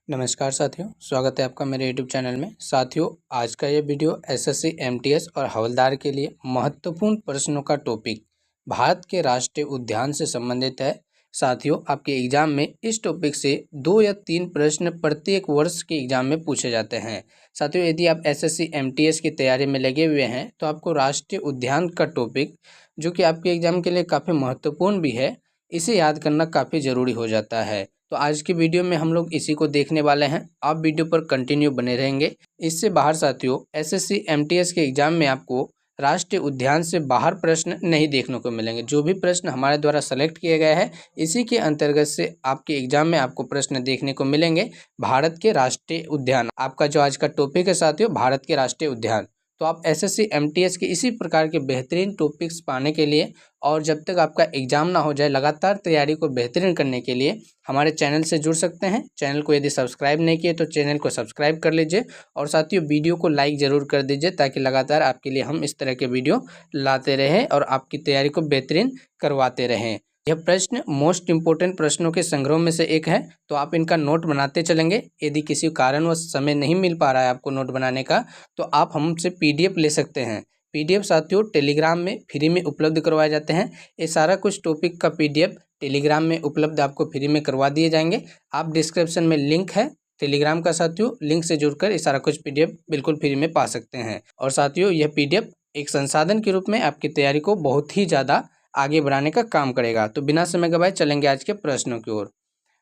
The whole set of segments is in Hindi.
नमस्कार साथियों, स्वागत है आपका मेरे यूट्यूब चैनल में। साथियों, आज का ये वीडियो एसएससी, एमटीएस और हवलदार के लिए महत्वपूर्ण प्रश्नों का टॉपिक भारत के राष्ट्रीय उद्यान से संबंधित है। साथियों, आपके एग्जाम में इस टॉपिक से 2 या 3 प्रश्न प्रत्येक वर्ष के एग्जाम में पूछे जाते हैं। साथियों, यदि आप एसएससी, एमटीएस की तैयारी में लगे हुए हैं तो आपको राष्ट्रीय उद्यान का टॉपिक, जो कि आपके एग्जाम के लिए काफ़ी महत्वपूर्ण भी है, इसे याद करना काफ़ी ज़रूरी हो जाता है। तो आज की वीडियो में हम लोग इसी को देखने वाले हैं। आप वीडियो पर कंटिन्यू बने रहेंगे। इससे बाहर साथियों, एसएससी, एमटीएस के एग्जाम में आपको राष्ट्रीय उद्यान से बाहर प्रश्न नहीं देखने को मिलेंगे। जो भी प्रश्न हमारे द्वारा सेलेक्ट किए गए हैं, इसी के अंतर्गत से आपके एग्जाम में आपको प्रश्न देखने को मिलेंगे। भारत के राष्ट्रीय उद्यान आपका जो आज का टॉपिक है साथियों, भारत के राष्ट्रीय उद्यान। तो आप एसएससी, एमटीएस के इसी प्रकार के बेहतरीन टॉपिक्स पाने के लिए और जब तक आपका एग्जाम ना हो जाए, लगातार तैयारी को बेहतरीन करने के लिए हमारे चैनल से जुड़ सकते हैं। चैनल को यदि सब्सक्राइब नहीं किए तो चैनल को सब्सक्राइब कर लीजिए और साथियों वीडियो को लाइक ज़रूर कर दीजिए, ताकि लगातार आपके लिए हम इस तरह के वीडियो लाते रहें और आपकी तैयारी को बेहतरीन करवाते रहें। यह प्रश्न मोस्ट इम्पोर्टेंट प्रश्नों के संग्रह में से एक है, तो आप इनका नोट बनाते चलेंगे। यदि किसी कारणवश समय नहीं मिल पा रहा है आपको नोट बनाने का, तो आप हमसे पीडीएफ ले सकते हैं। पीडीएफ साथियों टेलीग्राम में फ्री में उपलब्ध करवाए जाते हैं। ये सारा कुछ टॉपिक का पीडीएफ टेलीग्राम में उपलब्ध आपको फ्री में करवा दिए जाएंगे। आप डिस्क्रिप्शन में लिंक है टेलीग्राम का साथियों, लिंक से जुड़कर ये सारा कुछ पीडीएफ बिल्कुल फ्री में पा सकते हैं। और साथियों, यह पीडीएफ एक संसाधन के रूप में आपकी तैयारी को बहुत ही ज़्यादा आगे बढ़ाने का काम करेगा। तो बिना समय गवाए चलेंगे आज के प्रश्नों की ओर।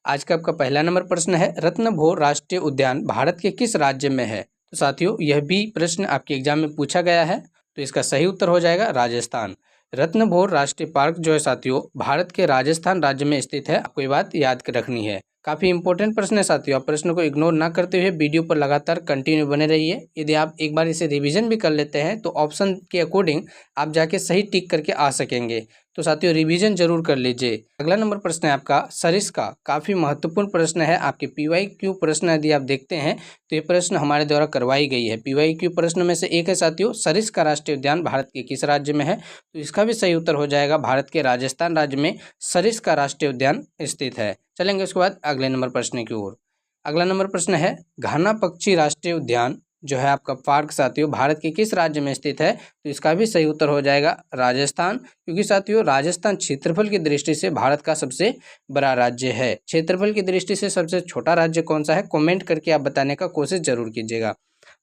आज का आपका पहला नंबर प्रश्न है, रत्नभोर राष्ट्रीय उद्यान भारत के किस राज्य में है? तो साथियों, यह भी प्रश्न आपके एग्जाम में पूछा गया है, तो इसका सही उत्तर हो जाएगा राजस्थान। रत्नभोर राष्ट्रीय पार्क जो है साथियों, भारत के राजस्थान राज्य में स्थित है। आपको ये बात याद रखनी है। काफ़ी इंपॉर्टेंट प्रश्न है साथियों। आप प्रश्न को इग्नोर ना करते हुए वीडियो पर लगातार कंटिन्यू बने रहिए। यदि आप एक बार इसे रिवीजन भी कर लेते हैं तो ऑप्शन के अकॉर्डिंग आप जाके सही टिक करके आ सकेंगे। तो साथियों, रिवीजन जरूर कर लीजिए। अगला नंबर प्रश्न है आपका सरिस्का। काफ़ी महत्वपूर्ण प्रश्न है। आपके पीवाईक्यू प्रश्न यदि आप देखते हैं तो ये प्रश्न हमारे द्वारा करवाई गई है। पीवाईक्यू प्रश्न में से एक है साथियों, सरिस्का राष्ट्रीय उद्यान भारत के किस राज्य में है? तो इसका भी सही उत्तर हो जाएगा भारत के राजस्थान राज्य में सरिस्का राष्ट्रीय उद्यान स्थित है। चलेंगे उसके बाद अगले नंबर प्रश्न की ओर। अगला नंबर प्रश्न है, घाना पक्षी राष्ट्रीय उद्यान जो है आपका पार्क साथियों, भारत के किस राज्य में स्थित है? तो इसका भी सही उत्तर हो जाएगा राजस्थान, क्योंकि साथियों राजस्थान क्षेत्रफल की दृष्टि से भारत का सबसे बड़ा राज्य है। क्षेत्रफल की दृष्टि से सबसे छोटा राज्य कौन सा है? कमेंट करके आप बताने का कोशिश जरूर कीजिएगा।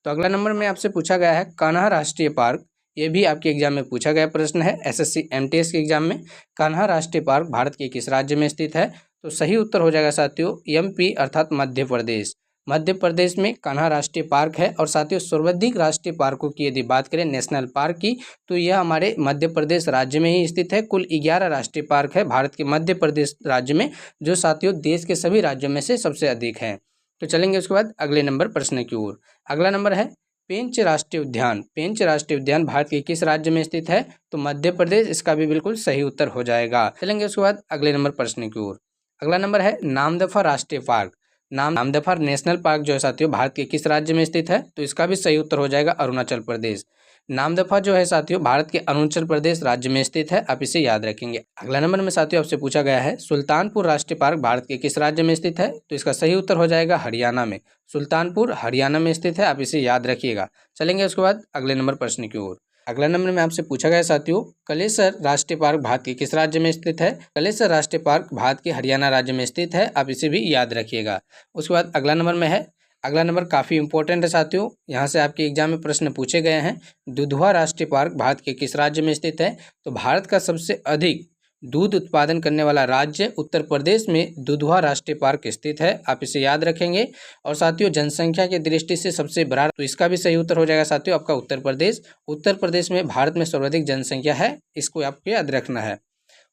तो अगला नंबर में आपसे पूछा गया है, कान्हा राष्ट्रीय पार्क। ये भी आपके एग्जाम में पूछा गया प्रश्न है, एसएससी, एमटीएस के एग्जाम में। कान्हा राष्ट्रीय पार्क भारत के किस राज्य में स्थित है? तो सही उत्तर हो जाएगा साथियों एमपी अर्थात मध्य प्रदेश। मध्य प्रदेश में कान्हा राष्ट्रीय पार्क है। और साथियों, सर्वाधिक राष्ट्रीय पार्कों की यदि बात करें नेशनल पार्क की, तो यह हमारे मध्य प्रदेश राज्य में ही स्थित है। कुल 11 राष्ट्रीय पार्क है भारत के मध्य प्रदेश राज्य में, जो साथियों देश के सभी राज्यों में से सबसे अधिक है। तो चलेंगे उसके बाद अगले नंबर प्रश्न की ओर। अगला नंबर है, पेंच राष्ट्रीय उद्यान। पेंच राष्ट्रीय उद्यान भारत के किस राज्य में स्थित है? तो मध्य प्रदेश। इसका भी बिल्कुल सही उत्तर हो जाएगा। चलेंगे उसके बाद अगले नंबर प्रश्न की ओर। अगला नंबर है, नामदफा राष्ट्रीय पार्क। नामदफा नेशनल पार्क जो है साथियों, भारत के किस राज्य में स्थित है? तो इसका भी सही उत्तर हो जाएगा अरुणाचल प्रदेश। नामदफा जो है साथियों, भारत के अरुणाचल प्रदेश राज्य में स्थित है। आप इसे याद रखेंगे। अगला नंबर में साथियों आपसे पूछा गया है, सुल्तानपुर राष्ट्रीय पार्क भारत के किस राज्य में स्थित है? तो इसका सही उत्तर हो जाएगा हरियाणा में। सुल्तानपुर हरियाणा में स्थित है। आप इसे याद रखिएगा। चलेंगे उसके बाद अगले नंबर प्रश्न की ओर। अगला नंबर में आपसे पूछा गया साथियों, कलेसर राष्ट्रीय पार्क भारत के किस राज्य में स्थित है? कलेसर राष्ट्रीय पार्क भारत के हरियाणा राज्य में स्थित है। आप इसे भी याद रखिएगा। उसके बाद अगला नंबर में है, अगला नंबर काफ़ी इंपॉर्टेंट है साथियों, यहाँ से आपके एग्जाम में प्रश्न पूछे गए हैं। दुधवा राष्ट्रीय पार्क भारत के किस राज्य में स्थित है? तो भारत का सबसे अधिक दूध उत्पादन करने वाला राज्य उत्तर प्रदेश में दुधवा राष्ट्रीय पार्क स्थित है। आप इसे याद रखेंगे। और साथियों, जनसंख्या की दृष्टि से सबसे बड़ा, तो इसका भी सही उत्तर हो जाएगा साथियों आपका उत्तर प्रदेश। उत्तर प्रदेश में भारत में सर्वाधिक जनसंख्या है, इसको आपको याद रखना है।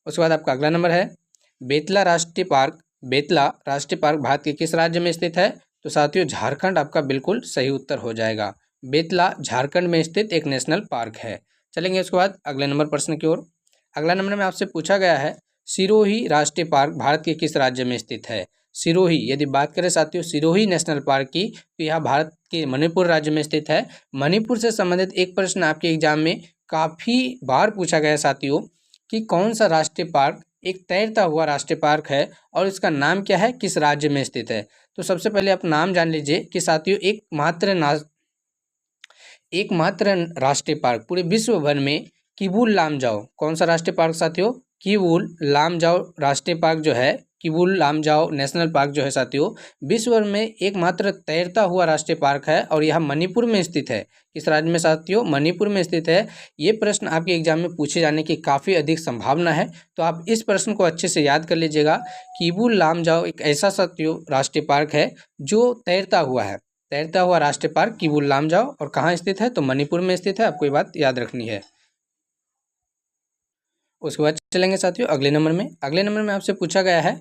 उसके बाद आपका अगला नंबर है, बेतला राष्ट्रीय पार्क। बेतला राष्ट्रीय पार्क भारत के किस राज्य में स्थित है? तो साथियों झारखंड आपका बिल्कुल सही उत्तर हो जाएगा। बेतला झारखंड में स्थित एक नेशनल पार्क है। चलेंगे उसके बाद अगले नंबर प्रश्न की ओर। अगला नंबर में आपसे पूछा गया है, सिरोही राष्ट्रीय पार्क भारत के किस राज्य में स्थित है? सिरोही, यदि बात करें साथियों सिरोही नेशनल पार्क की, तो यह भारत के मणिपुर राज्य में स्थित है। मणिपुर से संबंधित एक प्रश्न आपके एग्जाम में काफ़ी बार पूछा गया साथियों, कि कौन सा राष्ट्रीय पार्क एक तैरता हुआ राष्ट्रीय पार्क है और इसका नाम क्या है, किस राज्य में स्थित है? तो सबसे पहले आप नाम जान लीजिए कि साथियों एकमात्र राष्ट्रीय पार्क पूरे विश्व भर में किबुल लामजाओ, कौन सा राष्ट्रीय पार्क साथियों? किबुल लामजाओ राष्ट्रीय पार्क जो है, किबुल लामजाओ नेशनल पार्क जो है साथियों, विश्व भर में एकमात्र तैरता हुआ राष्ट्रीय पार्क है और यह मणिपुर में स्थित है। किस राज्य में साथियों? मणिपुर में स्थित है। ये प्रश्न आपके एग्जाम में पूछे जाने की काफ़ी अधिक संभावना है, तो आप इस प्रश्न को अच्छे से याद कर लीजिएगा। किबुल लामजाओ एक ऐसा साथियों राष्ट्रीय पार्क है जो तैरता हुआ है, तैरता हुआ राष्ट्रीय पार्क किबुल लामजाओ, और कहाँ स्थित है? तो मणिपुर में स्थित है। आपको ये बात याद रखनी है। उसके बाद चलेंगे साथियों अगले नंबर में। अगले नंबर में आपसे पूछा गया है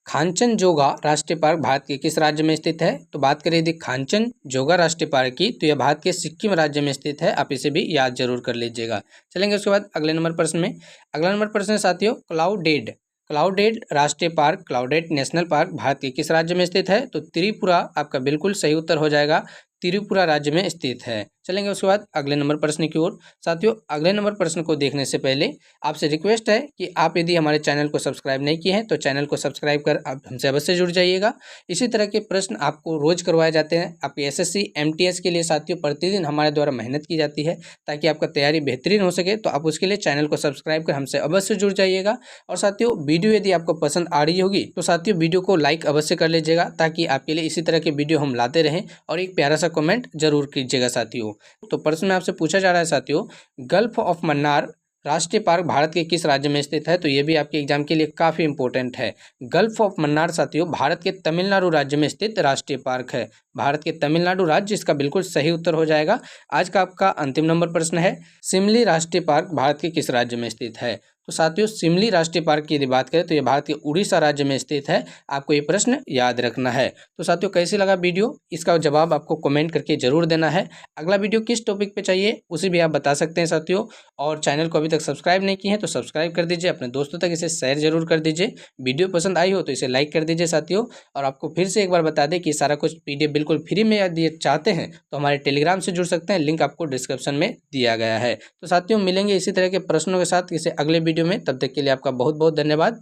खांचनजोगा राष्ट्रीय पार्क भारत के किस राज्य में स्थित है? तो बात करें यदि खांचनजोगा राष्ट्रीय पार्क की, तो यह भारत के सिक्किम राज्य में स्थित है। आप इसे भी याद जरूर कर लीजिएगा। चलेंगे उसके बाद अगले नंबर प्रश्न में। अगला नंबर प्रश्न है साथियों क्लाउडेड राष्ट्रीय park, clouded national park Bharat के किस राज्य में स्थित है? तो त्रिपुरा आपका बिल्कुल सही उत्तर हो जाएगा, त्रिपुरा राज्य में स्थित है। चलेंगे उसके बाद अगले नंबर प्रश्न की ओर। साथियों अगले नंबर प्रश्न को देखने से पहले आपसे रिक्वेस्ट है कि आप यदि हमारे चैनल को सब्सक्राइब नहीं किए हैं तो चैनल को सब्सक्राइब कर आप हमसे अवश्य जुड़ जाइएगा। इसी तरह के प्रश्न आपको रोज करवाए जाते हैं। आपके एसएससी एमटीएस के लिए साथियों प्रतिदिन हमारे द्वारा मेहनत की जाती है ताकि आपका तैयारी बेहतरीन हो सके, तो आप उसके लिए चैनल को सब्सक्राइब कर हमसे अवश्य जुड़ जाइएगा। और साथियों वीडियो यदि आपको पसंद आ रही होगी तो साथियों वीडियो को लाइक अवश्य कर लीजिएगा ताकि आपके लिए इसी तरह के वीडियो हम लाते रहें, और एक प्यारा सा कमेंट जरूर कीजिएगा साथियों। तो प्रश्न में आपसे पूछा जा रहा है साथियों, गल्फ ऑफ मन्नार राष्ट्रीय पार्क भारत के किस राज्य में स्थित है? तो ये भी आपके एग्जाम के लिए काफी इंपॉर्टेंट है। गल्फ ऑफ मन्नार साथियों भारत के तमिलनाडु राज्य में स्थित राष्ट्रीय पार्क है, भारत के तमिलनाडु राज्य इसका बिल्कुल सही उत्तर हो जाएगा। आज का आपका अंतिम नंबर प्रश्न है, शिमली राष्ट्रीय पार्क भारत के किस राज्य में स्थित है? तो साथियों शिमली राष्ट्रीय पार्क की यदि बात करें तो यह भारत के उड़ीसा राज्य में स्थित है। आपको ये प्रश्न याद रखना है। तो साथियों कैसे लगा वीडियो, इसका जवाब आपको कमेंट करके जरूर देना है। अगला वीडियो किस टॉपिक पे चाहिए उसे भी आप बता सकते हैं साथियों। और चैनल को अभी तक सब्सक्राइब नहीं किए हैं तो सब्सक्राइब कर दीजिए, अपने दोस्तों तक इसे शेयर जरूर कर दीजिए। वीडियो पसंद आई हो तो इसे लाइक कर दीजिए साथियों। और आपको फिर से एक बार बता दें कि सारा कुछ PDF बिल्कुल फ्री में यदि चाहते हैं तो हमारे टेलीग्राम से जुड़ सकते हैं, लिंक आपको डिस्क्रिप्शन में दिया गया है। तो साथियों मिलेंगे इसी तरह के प्रश्नों के साथ किसी अगले वीडियो में, तब तक के लिए आपका बहुत बहुत धन्यवाद।